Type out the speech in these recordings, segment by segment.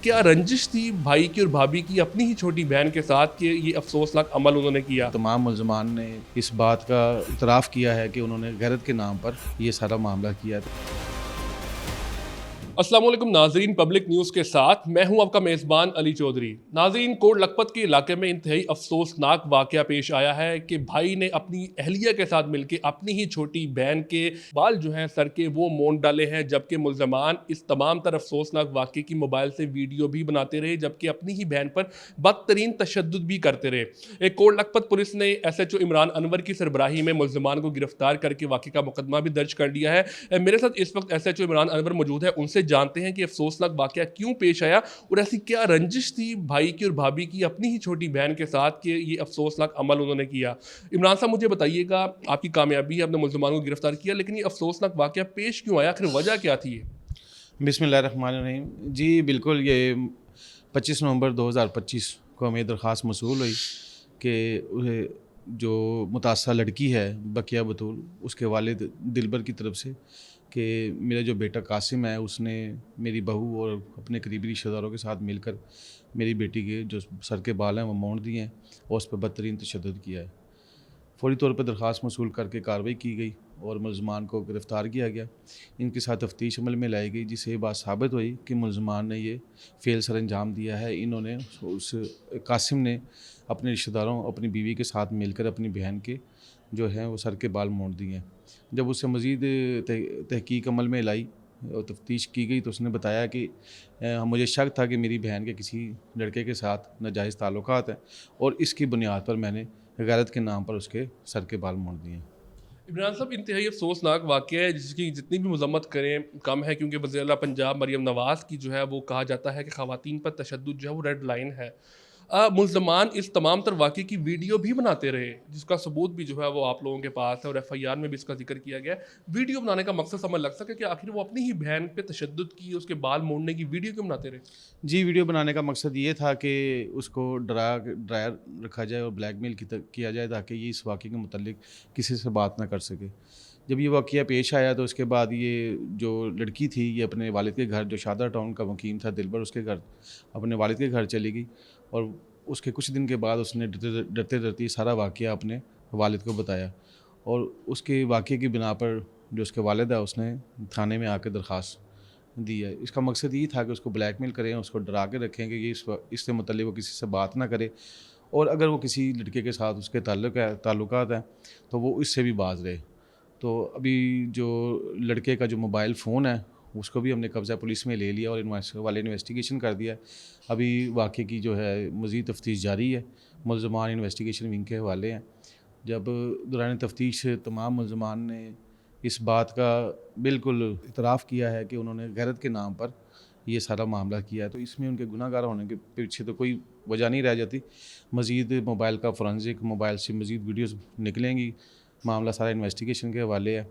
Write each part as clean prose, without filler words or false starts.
क्या रंजिश थी भाई की और भाभी की अपनी ही छोटी बहन के साथ कि ये अफसोसनाक अमल उन्होंने किया। तमाम मुल्ज़मान ने इस बात का इतराफ़ किया है कि उन्होंने गैरत के नाम पर ये सारा मामला किया है। अस्सलाम वालेकुम नाजरीन, पब्लिक न्यूज़ के साथ मैं हूं आपका मेज़बान अली चौधरी। नाजरीन, कोट लखपत के इलाके में इंतहाई अफसोसनाक वाक़या पेश आया है कि भाई ने अपनी अहलिया के साथ मिलकर अपनी ही छोटी बहन के बाल जो हैं सर के वो मोड़ डाले हैं, जबकि मुल्ज़मान इस तमाम तर अफसोसनाक वाक़े की मोबाइल से वीडियो भी बनाते रहे, जबकि अपनी ही बहन पर बदतरीन तशद्दुद भी करते रहे। एक कोट लखपत पुलिस ने SHO इमरान अनवर की सरबराही में मुल्ज़मान को गिरफ्तार करके वाक़े का मुकदमा भी दर्ज कर लिया है। मेरे साथ इस वक्त SHO इमरान अनवर मौजूद है, उनसे जानते हैं कि अफसोसनाक वाकया क्यों पेश आया और ऐसी क्या रंजिश थी भाई की और भाभी की अपनी ही छोटी बहन के साथ कि ये अफसोसनाक अमल उन्होंने किया। इमरान साहब, मुझे बताइएगा, आपकी कामयाबी है, आपने मुल्ज़मानों को गिरफ्तार किया, लेकिन ये अफसोसनाक वाकया पेश क्यों आया, आखिर वजह क्या थी ये? बिस्मिल्लाहिर्रहमानिर्रहीम। जी बिल्कुल, ये 25 नवंबर 2025 को हमें दरख्वास्त मौसूल हुई कि जो मुतास्सा लड़की है बकिया बतूल, उसके वालिद दिलबर की तरफ से कि मेरा जो बेटा कासिम है उसने मेरी बहू और अपने करीबी रिश्तेदारों के साथ मिलकर मेरी बेटी के जो सर के बाल हैं वो मोड़ दिए हैं और उस पर बदतरीन तशद्दुद किया है। फ़ौरी तौर पर दरख्वास्त मौसूल करके कार्रवाई की गई और मुल्ज़मान को गिरफ़्तार किया गया। इनके साथ तफ्तीश अमल में लाई गई, जिससे ये बात साबित हुई कि मुल्ज़मान ने ये फ़ेल सर अंजाम दिया है। इन्होंने उस कासिम ने अपने रिश्तेदारों, अपनी बीवी के साथ मिलकर अपनी बहन के जो हैं वो सर के बाल मोड़ दिए हैं। जब उससे मज़ीद तहकीक अमल में लाई और तफ्तीश की गई तो उसने बताया कि मुझे शक था कि मेरी बहन के किसी लड़के के साथ नाजायज़ ताल्लुकात हैं और इसकी बुनियाद पर मैंने गैरत के नाम पर उसके सर के बाल मोड़ दिए। इमरान साहब, इंतहाई अफसोसनाक वाक़या है जिसकी जितनी भी मज़म्मत करें कम है, क्योंकि वज़ीर आला पंजाब मरियम नवाज़ की जो है वो कहा जाता है कि ख़वातीन पर तशद्दुद जो है वो रेड लाइन है। मुल्ज़मान इस तमाम तर वाक़े की वीडियो भी बनाते रहे, जिसका सबूत भी जो है वो आप लोगों के पास है और FIR में भी इसका जिक्र किया गया है। वीडियो बनाने का मकसद समझ लग सके कि आखिर वो अपनी ही बहन पे तशद्दुद की, उसके बाल मोड़ने की वीडियो क्यों बनाते रहे? जी, वीडियो बनाने का मकसद ये था कि उसको डराया रखा जाए और ब्लैकमेल किया जाए ताकि ये इस वाक़े के मुतल्लिक किसी से बात ना कर सके। जब ये वाक़या पेश आया तो उसके बाद ये जो लड़की थी ये अपने वालिद के घर, जो शादा टाउन का मुकीम था दिलबर, उसके घर, अपने वालिद के घर चली गई और उसके कुछ दिन के बाद उसने डरते डरते सारा वाक़या अपने वालिद को बताया और उसके वाक़े की बिना पर जो उसके वालिद है उसने थाने में आकर दरख्वास्त दी है। इसका मकसद ये था कि उसको ब्लैकमेल करें, उसको डरा के रखें कि ये इससे मुतल्लिक़ वो किसी से बात ना करे और अगर वो किसी लड़के के साथ उसके ताल्लुकात हैं तो वो इससे भी बाज रहे। तो अभी जो लड़के का जो मोबाइल फ़ोन है उसको भी हमने कब्ज़ा पुलिस में ले लिया और इन्वेस्टिगेशन कर दिया है। अभी वाक़े की जो है मज़ीद तफ्तीश जारी है। मुल्ज़मान इन्वेस्टिगेशन विंग के हवाले हैं। जब दौरान तफ्तीश तमाम मुल्ज़मान ने इस बात का बिल्कुल इतराफ़ किया है कि उन्होंने गैरत के नाम पर ये सारा मामला किया है, तो इसमें उनके गुनाहगार होने के पीछे तो कोई वजह नहीं रह जाती। मज़ीद मोबाइल का फ़ोरेंसिक, मोबाइल से मज़ीद वीडियोज़ निकलेंगी। मामला सारा इन्वेस्टिगेशन के हवाले है।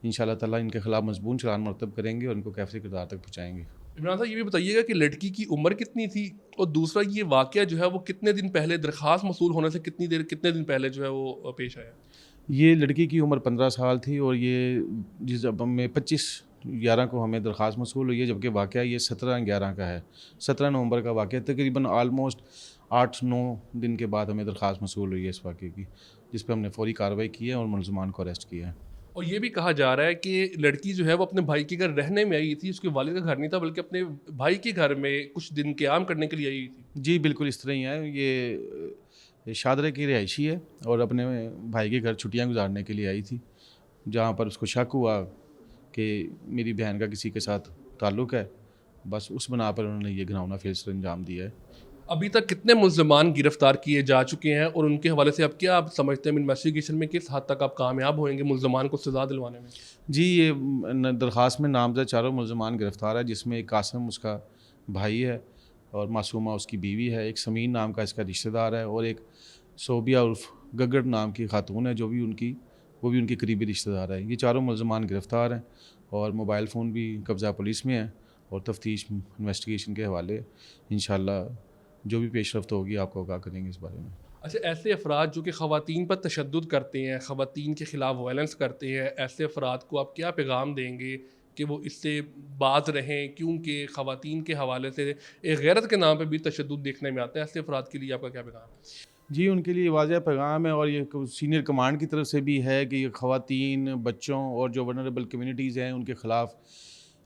इंशाअल्लाह ताला इनके ख़िलाफ़ मज़बूत चालान मरतब करेंगे और इनको कैफ़े किरदार तक पहुँचाएँगे। इमरान साहब, ये भी बताइएगा कि लड़की की उम्र कितनी थी और दूसरा ये वाक़या जो है वो कितने दिन पहले, दरख्वास्त मौसूल होने से कितने दिन पहले जो है वो पेश आया? ये लड़की की उम्र 15 साल थी और ये जब हमें 25/11 को हमें दरख्वास्त मौसूल हुई है, जबकि वाक़या ये 17/11 का है। 17 नवंबर का वाक़या, तकरीबन आलमोस्ट 8-9 दिन के बाद हमें दरख्वास्त मौसूल हुई है इस वाक़े की, जिस पर हमने फ़ौरी कार्रवाई की है और मुल्ज़मान को अरेस्ट किया है। और ये भी कहा जा रहा है कि लड़की जो है वो अपने भाई के घर रहने में आई थी, उसके वालिद का घर नहीं था, बल्कि अपने भाई के घर में कुछ दिन क़याम करने के लिए आई थी। जी बिल्कुल, इस तरह ही है। ये शादरा की रिहायशी है और अपने भाई के घर छुट्टियां गुजारने के लिए आई थी, जहां पर उसको शक हुआ कि मेरी बहन का किसी के साथ ताल्लुक़ है। बस उस बना पर उन्होंने ये घिनौना फेल अंजाम दिया है। अभी तक कितने मुल्ज़मान गिरफ्तार किए जा चुके हैं और उनके हवाले से अब क्या आप समझते हैं, इन्वेस्टिगेशन में किस हद तक आप कामयाब होंगे मुल्ज़मान को सज़ा दिलवाने में? जी, ये दरख्वास्त में नामज़द चारों मुल्ज़मान गिरफ़्तार है, जिसमें एक कासिम उसका भाई है और मासूमा उसकी बीवी है, एक समीन नाम का इसका रिश्तेदार है और एक सोबिया उर्फ़ गगड़ नाम की खातून है जो भी उनकी करीबी रिश्तेदार है। ये चारों मुल्ज़मान गिरफ़्तार हैं और मोबाइल फ़ोन भी कब्ज़ा पुलिस में है और तफ्तीश इन्वेस्टिगेशन के हवाले। इंशाअल्लाह जो भी पेशरफ्त होगी आपको आगाह करेंगे इस बारे में। अच्छा, ऐसे अफराद जो कि ख़वातीन पर तशद्दुद करते हैं, ख़वातीन के ख़िलाफ़ वायलेंस करते हैं, ऐसे अफराद को आप क्या पैगाम देंगे کہ وہ اس سے باز رہیں، کیونکہ خواتین کے حوالے سے ایک غیرت کے نام پہ بھی تشدد دیکھنے میں آتا ہے. ایسے افراد کے لیے آپ کا کیا پیغام ہے؟ جی ان کے لیے واضح پیغام ہے، اور یہ سینئر کمانڈ کی طرف سے بھی ہے کہ یہ خواتین، بچوں اور جو ونریبل کمیونٹیز ہیں ان کے خلاف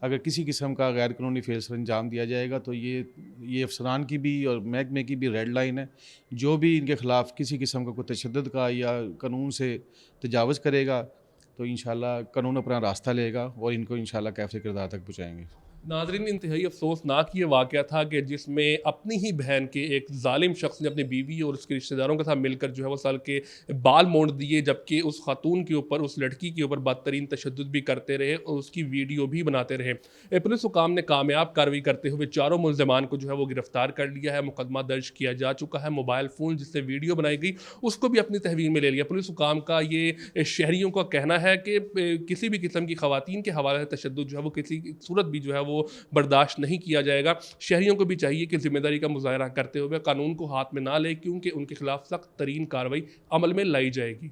اگر کسی قسم کا غیر قانونی فعل سر انجام دیا جائے گا تو یہ افسران کی بھی اور محکمے کی بھی ریڈ لائن ہے. جو بھی ان کے خلاف کسی قسم کا کوئی تشدد کا یا قانون سے تجاوز کرے گا تو انشاءاللہ قانون اپنا راستہ لے گا اور ان کو انشاءاللہ کیفے کردار تک پہنچائیں گے. ناظرین، انتہائی افسوسناک یہ واقعہ تھا کہ جس میں اپنی ہی بہن کے ایک ظالم شخص نے اپنی بیوی اور اس کے رشتہ داروں کے ساتھ مل کر جو ہے وہ سر کے بال مونڈ دیے، جبکہ اس خاتون کے اوپر، اس لڑکی کے اوپر بدترین تشدد بھی کرتے رہے اور اس کی ویڈیو بھی بناتے رہے. پولیس حکام نے کامیاب کارروائی کرتے ہوئے چاروں ملزمان کو جو ہے وہ گرفتار کر لیا ہے. مقدمہ درج کیا جا چکا ہے. موبائل فون جس سے ویڈیو بنائی گئی اس کو بھی اپنی تحویل میں لے لیا. پولیس حکام کا یہ شہریوں کا کہنا ہے کہ کسی بھی قسم کی خواتین کے حوالے سے تشدد جو ہے وہ کسی صورت بھی جو ہے وہ برداشت نہیں کیا جائے گا. شہریوں کو بھی چاہیے کہ ذمہ داری کا مظاہرہ کرتے ہوئے قانون کو ہاتھ میں نہ لے، کیونکہ ان کے خلاف سخت ترین کارروائی عمل میں لائی جائے گی.